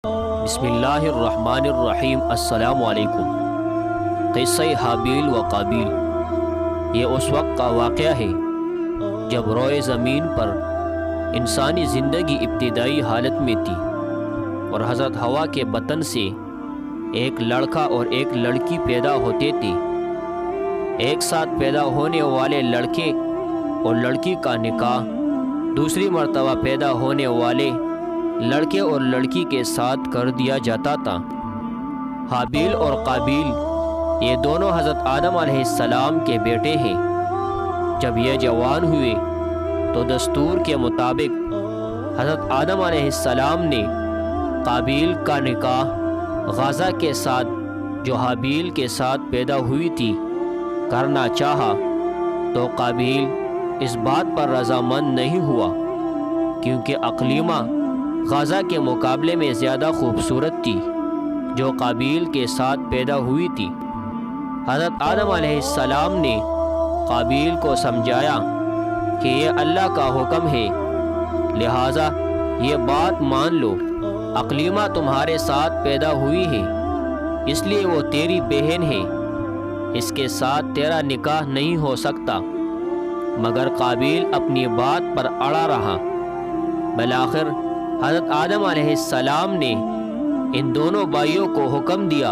بسم اللہ الرحمن الرحیم۔ السلام علیکم۔ قصہ حابیل و قابیل یہ اس وقت کا واقعہ ہے جب روئے زمین پر انسانی زندگی ابتدائی حالت میں تھی اور حضرت ہوا کے بطن سے ایک لڑکا اور ایک لڑکی پیدا ہوتے تھے۔ ایک ساتھ پیدا ہونے والے لڑکے اور لڑکی کا نکاح دوسری مرتبہ پیدا ہونے والے لڑکے اور لڑکی کے ساتھ کر دیا جاتا تھا۔ حابیل اور قابیل یہ دونوں حضرت آدم علیہ السلام کے بیٹے ہیں۔ جب یہ جوان ہوئے تو دستور کے مطابق حضرت آدم علیہ السلام نے قابیل کا نکاح غازہ کے ساتھ جو حابیل کے ساتھ پیدا ہوئی تھی کرنا چاہا، تو قابیل اس بات پر رضامند نہیں ہوا کیونکہ اقلیمہ غازہ کے مقابلے میں زیادہ خوبصورت تھی جو قابیل کے ساتھ پیدا ہوئی تھی۔ حضرت آدم علیہ السلام نے قابیل کو سمجھایا کہ یہ اللہ کا حکم ہے، لہٰذا یہ بات مان لو، اقلیمہ تمہارے ساتھ پیدا ہوئی ہے، اس لیے وہ تیری بہن ہے، اس کے ساتھ تیرا نکاح نہیں ہو سکتا۔ مگر قابیل اپنی بات پر اڑا رہا۔ بالآخر حضرت آدم علیہ السلام نے ان دونوں بھائیوں کو حکم دیا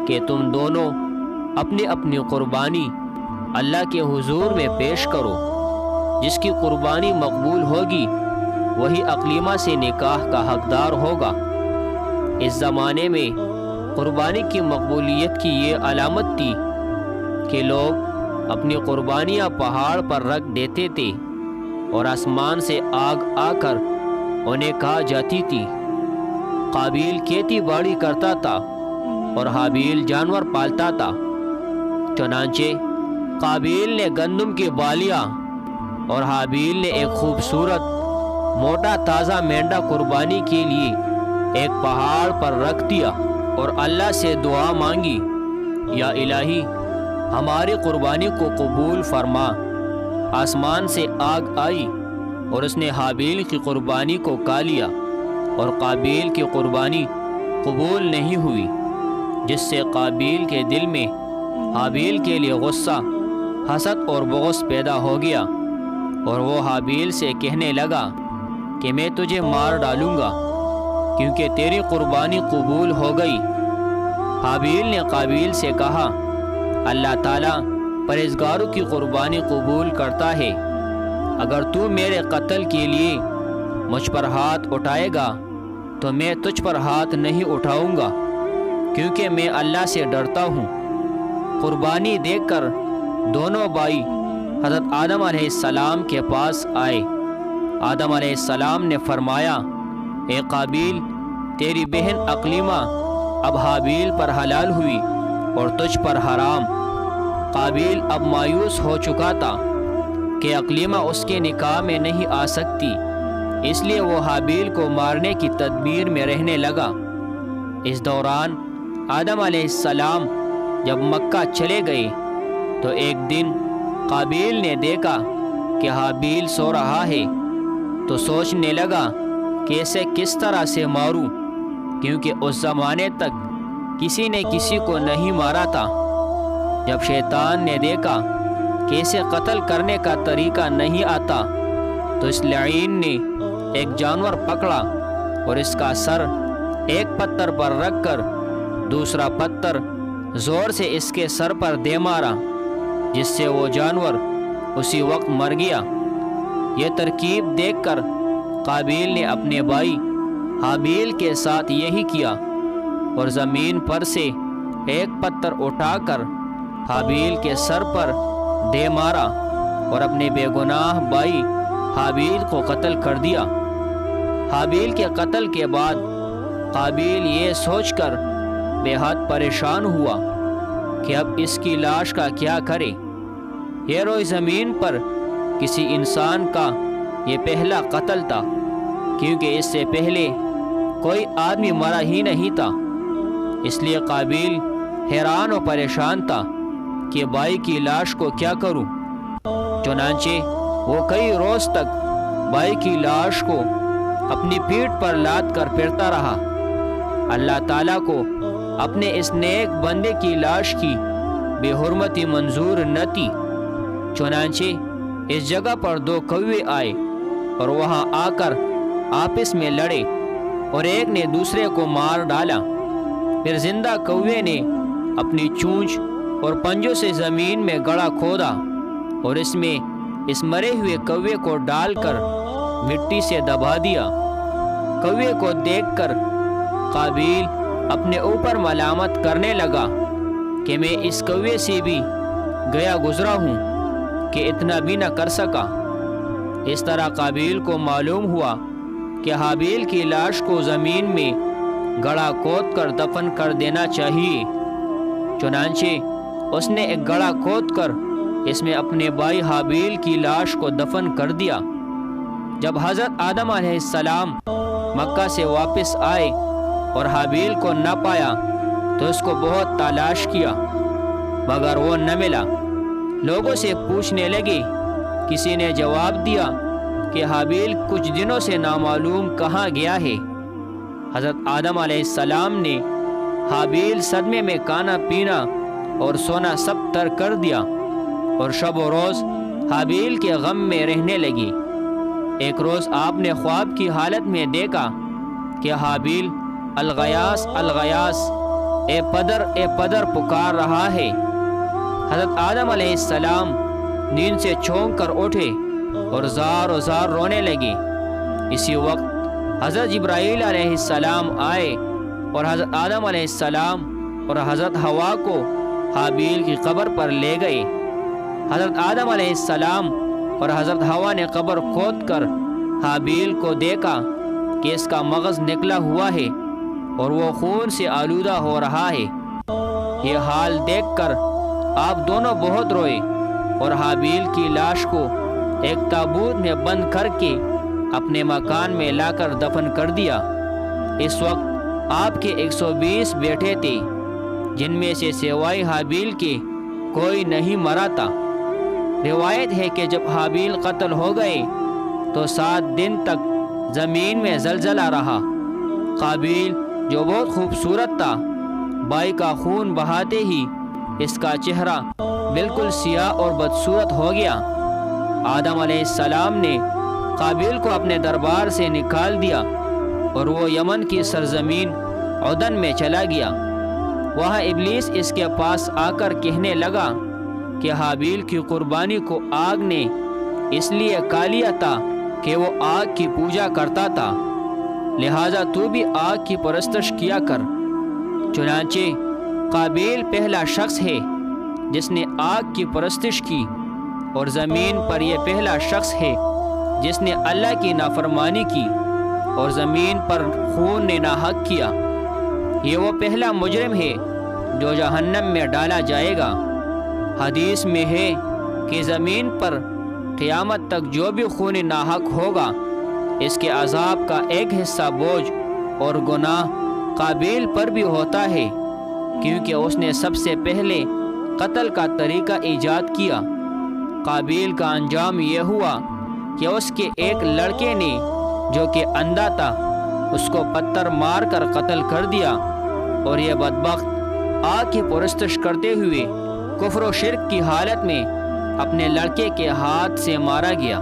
کہ تم دونوں اپنی اپنی قربانی اللہ کے حضور میں پیش کرو، جس کی قربانی مقبول ہوگی وہی اقلیمہ سے نکاح کا حقدار ہوگا۔ اس زمانے میں قربانی کی مقبولیت کی یہ علامت تھی کہ لوگ اپنی قربانیاں پہاڑ پر رکھ دیتے تھے اور آسمان سے آگ آ کر انہیں کہا جاتی تھی۔ قابیل کھیتی باڑی کرتا تھا اور حابیل جانور پالتا تھا۔ چنانچہ قابیل نے گندم کی بالیاں اور حابیل نے ایک خوبصورت موٹا تازہ مینڈا قربانی کے لیے ایک پہاڑ پر رکھ دیا اور اللہ سے دعا مانگی، یا الہی ہماری قربانی کو قبول فرما۔ آسمان سے آگ آئی اور اس نے حابیل کی قربانی کو کھا لیا اور قابیل کی قربانی قبول نہیں ہوئی، جس سے قابیل کے دل میں حابیل کے لیے غصہ، حسد اور بغض پیدا ہو گیا اور وہ حابیل سے کہنے لگا کہ میں تجھے مار ڈالوں گا کیونکہ تیری قربانی قبول ہو گئی۔ حابیل نے قابیل سے کہا، اللہ تعالیٰ پرہیزگاروں کی قربانی قبول کرتا ہے، اگر تو میرے قتل کے لیے مجھ پر ہاتھ اٹھائے گا تو میں تجھ پر ہاتھ نہیں اٹھاؤں گا کیونکہ میں اللہ سے ڈرتا ہوں۔ قربانی دیکھ کر دونوں بھائی حضرت آدم علیہ السلام کے پاس آئے۔ آدم علیہ السلام نے فرمایا، اے قابیل، تیری بہن اقلیمہ اب حابیل پر حلال ہوئی اور تجھ پر حرام۔ قابیل اب مایوس ہو چکا تھا کہ اقلیمہ اس کے نکاح میں نہیں آ سکتی، اس لیے وہ حابیل کو مارنے کی تدبیر میں رہنے لگا۔ اس دوران آدم علیہ السلام جب مکہ چلے گئے تو ایک دن قابیل نے دیکھا کہ حابیل سو رہا ہے، تو سوچنے لگا کہ اسے کس طرح سے ماروں، کیونکہ اس زمانے تک کسی نے کسی کو نہیں مارا تھا۔ جب شیطان نے دیکھا کہ اسے قتل کرنے کا طریقہ نہیں آتا تو اس لعین نے ایک جانور پکڑا اور اس کا سر ایک پتھر پر رکھ کر دوسرا پتھر زور سے اس کے سر پر دے مارا، جس سے وہ جانور اسی وقت مر گیا۔ یہ ترکیب دیکھ کر قابیل نے اپنے بھائی حابیل کے ساتھ یہی کیا اور زمین پر سے ایک پتھر اٹھا کر حابیل کے سر پر دے مارا اور اپنے بے گناہ بھائی حابیل کو قتل کر دیا۔ حابیل کے قتل کے بعد قابیل یہ سوچ کر بے حد پریشان ہوا کہ اب اس کی لاش کا کیا کرے۔ یہ روئے زمین پر کسی انسان کا یہ پہلا قتل تھا، کیونکہ اس سے پہلے کوئی آدمی مرا ہی نہیں تھا۔ اس لیے قابیل حیران و پریشان تھا کہ بھائی کی لاش کو کیا کروں۔ چنانچہ وہ کئی روز تک بھائی کی لاش کو اپنی پیٹھ پر لاد کر پھرتا رہا اللہ تعالیٰ کو اپنے اس نیک بندے کی لاش کی بے حرمتی منظور نہ تھی۔ چنانچہ اس جگہ پر 2 کوے آئے اور وہاں آ کر آپس میں لڑے اور ایک نے دوسرے کو مار ڈالا۔ پھر زندہ کوے نے اپنی چونچ اور پنجوں سے زمین میں گڑھا کھودا اور اس میں اس مرے ہوئے کوے کو ڈال کر مٹی سے دبا دیا۔ کوے کو دیکھ کر قابیل اپنے اوپر ملامت کرنے لگا کہ میں اس کوے سے بھی گیا گزرا ہوں کہ اتنا بھی نہ کر سکا۔ اس طرح قابیل کو معلوم ہوا کہ حابیل کی لاش کو زمین میں گڑھا کھود کر دفن کر دینا چاہیے۔ چنانچہ اس نے ایک گڑھا کھود کر اس میں اپنے بھائی حابیل کی لاش کو دفن کر دیا۔ جب حضرت آدم علیہ السلام مکہ سے واپس آئے اور حابیل کو نہ پایا تو اس کو بہت تلاش کیا مگر وہ نہ ملا۔ لوگوں سے پوچھنے لگے۔ کسی نے جواب دیا کہ حابیل کچھ دنوں سے نامعلوم کہاں گیا ہے۔ حضرت آدم علیہ السلام نے حابیل صدمے میں کھانا پینا اور سونا سب ترک کر دیا اور شب و روز حابیل کے غم میں رہنے لگی۔ ایک روز آپ نے خواب کی حالت میں دیکھا کہ حابیل الغیاث الغیاث اے پدر پکار رہا ہے۔ حضرت آدم علیہ السلام نیند سے چونک کر اٹھے اور زار و زار رونے لگے۔ اسی وقت حضرت جبرائیل علیہ السلام آئے اور حضرت آدم علیہ السلام اور حضرت حوا کو حابیل کی قبر پر لے گئے۔ حضرت آدم علیہ السلام اور حضرت حوا نے قبر کھود کر حابیل کو دیکھا کہ اس کا مغز نکلا ہوا ہے اور وہ خون سے آلودہ ہو رہا ہے۔ یہ حال دیکھ کر آپ دونوں بہت روئے اور حابیل کی لاش کو ایک تابوت میں بند کر کے اپنے مکان میں لا کر دفن کر دیا۔ اس وقت آپ کے 120 بیٹے تھے جن میں سے سوائے حابیل کے کوئی نہیں مرا تھا۔ روایت ہے کہ جب حابیل قتل ہو گئے تو 7 دن تک زمین میں زلزلہ رہا۔ قابیل جو بہت خوبصورت تھا بھائی کا خون بہاتے ہی اس کا چہرہ بالکل سیاہ اور بدصورت ہو گیا۔ آدم علیہ السلام نے قابیل کو اپنے دربار سے نکال دیا اور وہ یمن کی سرزمین عدن میں چلا گیا۔ وہاں ابلیس اس کے پاس آ کر کہنے لگا کہ حابیل کی قربانی کو آگ نے اس لیے کھا لیا تھا کہ وہ آگ کی پوجا کرتا تھا، لہٰذا تو بھی آگ کی پرستش کیا کر۔ چنانچہ قابیل پہلا شخص ہے جس نے آگ کی پرستش کی اور زمین پر یہ پہلا شخص ہے جس نے اللہ کی نافرمانی کی اور زمین پر خون نے ناحق کیا۔ یہ وہ پہلا مجرم ہے جو جہنم میں ڈالا جائے گا۔ حدیث میں ہے کہ زمین پر قیامت تک جو بھی خون ناحق ہوگا اس کے عذاب کا ایک حصہ بوجھ اور گناہ قابیل پر بھی ہوتا ہے، کیونکہ اس نے سب سے پہلے قتل کا طریقہ ایجاد کیا۔ قابیل کا انجام یہ ہوا کہ اس کے ایک لڑکے نے جو کہ اندھا تھا اس کو پتھر مار کر قتل کر دیا اور یہ بدبخت آگ کی پرستش کرتے ہوئے کفر و شرک کی حالت میں اپنے لڑکے کے ہاتھ سے مارا گیا۔